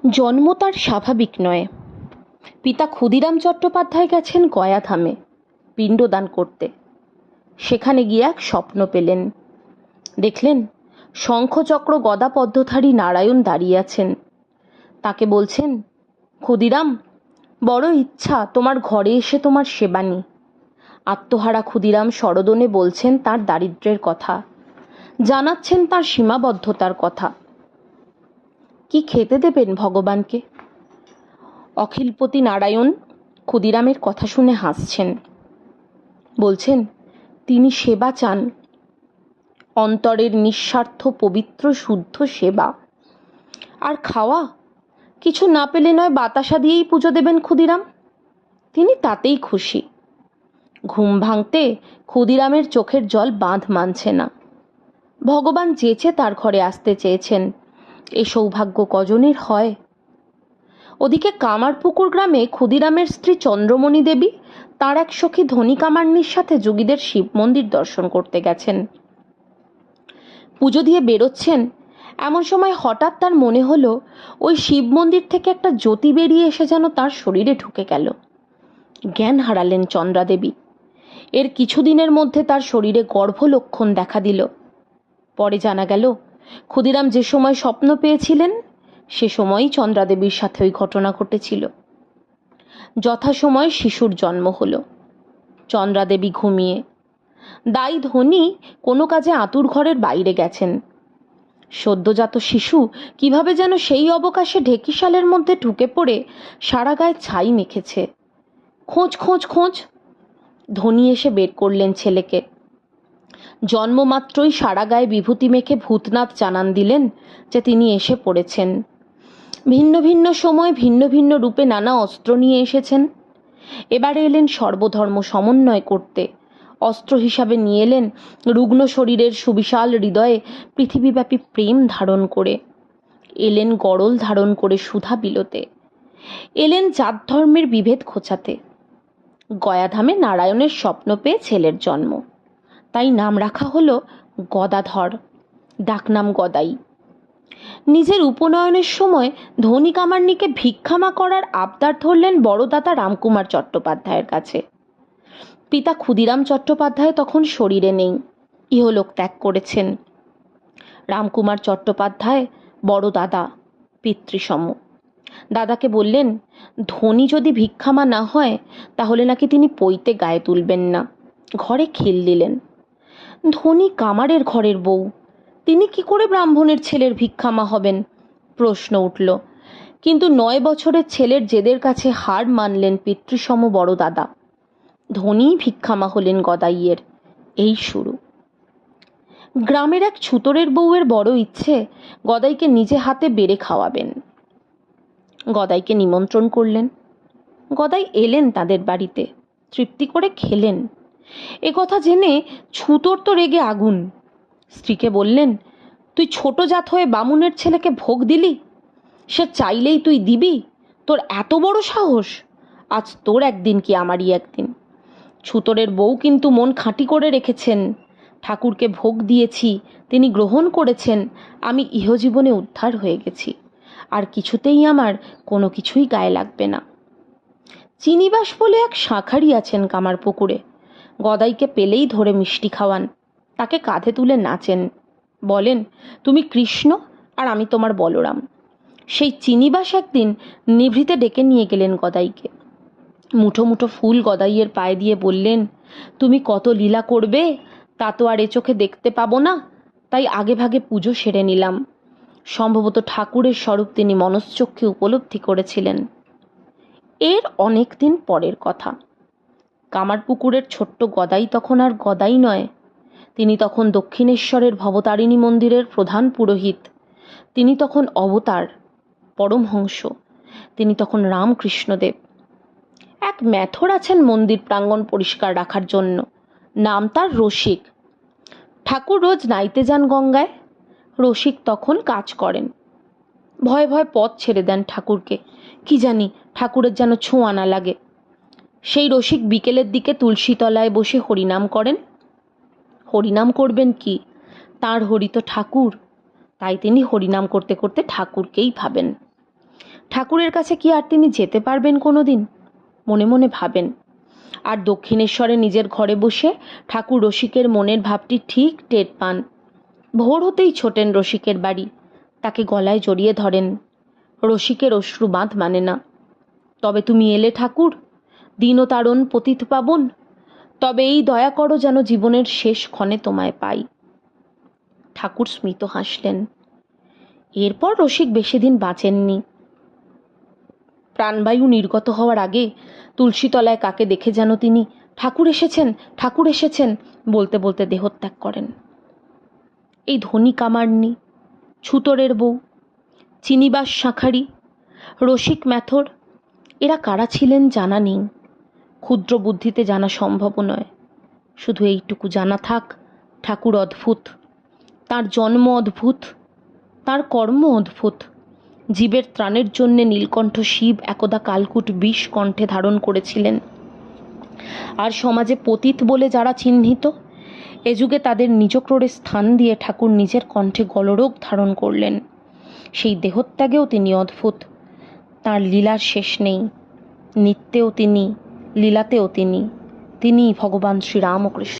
জন্ম তার স্বাভাবিক নয়। পিতা ক্ষুদিরাম চট্টোপাধ্যায় গেছেন গয়াধামে পিণ্ডদান করতে। সেখানে গিয়ে এক স্বপ্ন পেলেন। দেখলেন শঙ্খচক্র গদা পদ্মধারী নারায়ণ দাঁড়িয়ে আছেন। তাকে বলছেন, ক্ষুদিরাম, বড় ইচ্ছা তোমার ঘরে এসে তোমার সেবা নিই। আত্মহারা ক্ষুদিরাম সরোদনে বলছেন তার দারিদ্র্যের কথা, জানাচ্ছেন তার সীমাবদ্ধতার কথা। কি খেতে দেবেন ভগবানকে? অখিলপতি নারায়ণ ক্ষুদিরামের কথা শুনে হাসছেন। বলছেন, তিনি সেবা চান, অন্তরের নিঃস্বার্থ পবিত্র শুদ্ধ সেবা। আর খাওয়া কিছু না পেলে নয় বাতাসা দিয়েই পুজো দেবেন ক্ষুদিরাম, তিনি তাতেই খুশি। ঘুম ভাঙতে ক্ষুদিরামের চোখের জল বাঁধ মানছে না। ভগবান যেচে তার ঘরে আসতে চেয়েছেন, এ সৌভাগ্য কজনের হয়? ওদিকে কামারপুকুর গ্রামে ক্ষুদিরামের স্ত্রী চন্দ্রমণি দেবী তার এক সখী ধনী কামার্নির সাথে যোগীদের শিব মন্দির দর্শন করতে গেছেন। পুজো দিয়ে বেরোচ্ছেন, এমন সময় হঠাৎ তার মনে হলো ওই শিব মন্দির থেকে একটা জ্যোতি বেরিয়ে এসে যেন তার শরীরে ঢুকে গেল। জ্ঞান হারালেন চন্দ্রাদেবী। এর কিছুদিনের মধ্যে তার শরীরে গর্ভলক্ষণ দেখা দিল। পরে জানা গেল ক্ষুদিরাম যে সময় স্বপ্ন পেয়েছিলেন সে সময়ই চন্দ্রাদেবীর সাথে ওই ঘটনা ঘটেছিল। যথাসময়ে শিশুর জন্ম হলো। চন্দ্রাদেবী ঘুমিয়ে, দাই ধনী কোনো কাজে আতুর ঘরের বাইরে গেছেন। সদ্যজাত শিশু কিভাবে যেন সেই অবকাশে ঢেকিশালের মধ্যে ঢুকে পড়ে সারা গায়ে ছাই মেখেছে। খোঁজ খোঁজ খোঁজ, ধনী এসে বের করলেন ছেলেকে। জন্মমাত্রই সারা গায়ে বিভূতি মেখে ভূতনাথ জানান দিলেন যে তিনি এসে পড়েছেন। ভিন্ন ভিন্ন সময় ভিন্ন ভিন্ন রূপে নানা অস্ত্র নিয়ে এসেছেন। এবারে এলেন সর্বধর্ম সমন্বয় করতে। অস্ত্র হিসাবে নিয়ে এলেন রুগ্ন শরীরের সুবিশাল হৃদয়ে পৃথিবীব্যাপী প্রেম ধারণ করে। এলেন গরল ধারণ করে সুধা বিলোতে। এলেন জাত ধর্মের বিভেদ খোঁচাতে। গয়াধামে নারায়ণের স্বপ্ন পেয়ে ছেলের জন্ম, তাই নাম রাখা হলো গদাধর, ডাকনাম গদাই। নিজের উপনয়নের সময় ধনী কামার্নিকে ভিক্ষামা করার আবদার ধরলেন বড়দাদা রামকুমার চট্টোপাধ্যায়ের কাছে। পিতা ক্ষুদিরাম চট্টোপাধ্যায় তখন শরীরে নেই, ইহলোক ত্যাগ করেছেন। রামকুমার চট্টোপাধ্যায় বড় দাদা, পিতৃসম। দাদাকে বললেন, ধনী যদি ভিক্ষামা না হয় তাহলে নাকি তিনি পৈতে গায়ে তুলবেন না। ঘরে খিল দিলেন। ধনী কামারের ঘরের বউ, তিনি কি করে ব্রাহ্মণের ছেলের ভিক্ষামা হবেন? প্রশ্ন উঠল। কিন্তু 9 বছরের ছেলের জেদের কাছে হার মানলেন পিতৃসম বড় দাদা। ধনী ভিক্ষামা হলেন গদাইয়ের। এই শুরু। গ্রামের এক ছুতরের বউয়ের বড় ইচ্ছে গদাইকে নিজে হাতে বেড়ে খাওয়াবেন। গদাইকে নিমন্ত্রণ করলেন। গদাই এলেন তাদের বাড়িতে, তৃপ্তি করে খেলেন। এ কথা জেনে ছুতর তো রেগে আগুন। স্ত্রীকে বললেন, তুই ছোট জাত হয়ে বামুনের ছেলেকে ভোগ দিলি? সে চাইলেই তুই দিবি? তোর এত বড় সাহস! আজ তোর একদিন কি আমারই একদিন। ছুতরের বউ কিন্তু মন খাঁটি করে রেখেছেন। ঠাকুরকে ভোগ দিয়েছি, তিনি গ্রহণ করেছেন, আমি ইহজীবনে উদ্ধার হয়ে গেছি। আর কিছুতেই আমার কোনো কিছুই গায়ে লাগবে না। চিনিবাস বলে এক শাঁখারি আছেন কামারপুকুরে। গদাইকে পেলেই ধরে মিষ্টি খাওয়ান, তাকে কাঁধে তুলে নাচেন। বলেন, তুমি কৃষ্ণ আর আমি তোমার বলরাম। সেই চিনিবাস একদিন নিভৃতে ডেকে নিয়ে গেলেন গদাইকে। মুঠো মুঠো ফুল গদাইয়ের পায়ে দিয়ে বললেন, তুমি কত লীলা করবে তা তো আর এ চোখে দেখতে পাবো না, তাই আগে ভাগে পুজো সেরে নিলাম। সম্ভবত ঠাকুরের স্বরূপ তিনি মনশ্চক্ষে উপলব্ধি করেছিলেন। এর অনেক দিন পরের কথা। কামারপুকুরের ছোট্ট গদাই তখন আর গদাই নয়। তিনি তখন দক্ষিণেশ্বরের ভবতারিণী মন্দিরের প্রধান পুরোহিত। তিনি তখন অবতার, পরমহংস। তিনি তখন রামকৃষ্ণদেব। এক মেথর আছেন মন্দির প্রাঙ্গণ পরিষ্কার রাখার জন্য, নাম তার রসিক। ঠাকুর রোজ নাইতে যান গঙ্গায়, রসিক তখন কাজ করেন। ভয়ে ভয়ে পথ ছেড়ে দেন ঠাকুরকে, কি জানি ঠাকুরের যেন ছোঁয়া না লাগে। সেই রসিক বিকেলের দিকে তুলসীতলায় বসে হরিনাম করেন। হরিনাম করবেন কি, তাঁর হরি তো ঠাকুর, তাই তিনি হরিনাম করতে করতে ঠাকুরকেই ভাবেন। ঠাকুরের কাছে কি আর তিনি যেতে পারবেন কোনো দিন? মনে মনে ভাবেন। আর দক্ষিণেশ্বরে নিজের ঘরে বসে ঠাকুর রসিকের মনের ভাবটি ঠিক টের পান। ভোর হতেই ছোটেন রসিকের বাড়ি, তাকে গলায় জড়িয়ে ধরেন। রসিকের অশ্রু বাঁধ মানে না। তবে তুমি এলে ঠাকুর, দীনতারণ পতিত পাবন, তবে এই দয়া করো যেন জীবনের শেষ ক্ষণে তোমায় পাই। ঠাকুর স্মিত হাসলেন। এরপর রসিক বেশি দিন বাঁচেননি। প্রাণবায়ু নির্গত হওয়ার আগে তুলসীতলায় কাকে দেখে যেন তিনি ঠাকুর এসেছেন, ঠাকুর এসেছেন বলতে বলতে দেহত্যাগ করেন। এই ধনী কামারনি, ছুতরের বউ, চিনিবাস শাঁখারি, রসিক ম্যাথর, এরা কারা ছিলেন জানা নেই, ক্ষুদ্র বুদ্ধিতে জানা সম্ভব নয়। শুধু এইটুকু জানা থাক, ঠাকুর অদ্ভুত, তার জন্ম অদ্ভুত, তার কর্ম অদ্ভুত। জীবের ত্রাণের জন্যে নীলকণ্ঠ শিব একদা কালকুট বিষ কণ্ঠে ধারণ করেছিলেন। আর সমাজে পতিত বলে যারা চিহ্নিত, এ যুগে তাদের নিজক্রোড়ে স্থান দিয়ে ঠাকুর নিজের কণ্ঠে গলরোগ ধারণ করলেন। সেই দেহত্যাগেও তিনি অদ্ভুত। তার লীলার শেষ নেই। নিত্যেও তিনি, লীলাতেও তিনি, তিনিই ভগবান শ্রীরামকৃষ্ণ।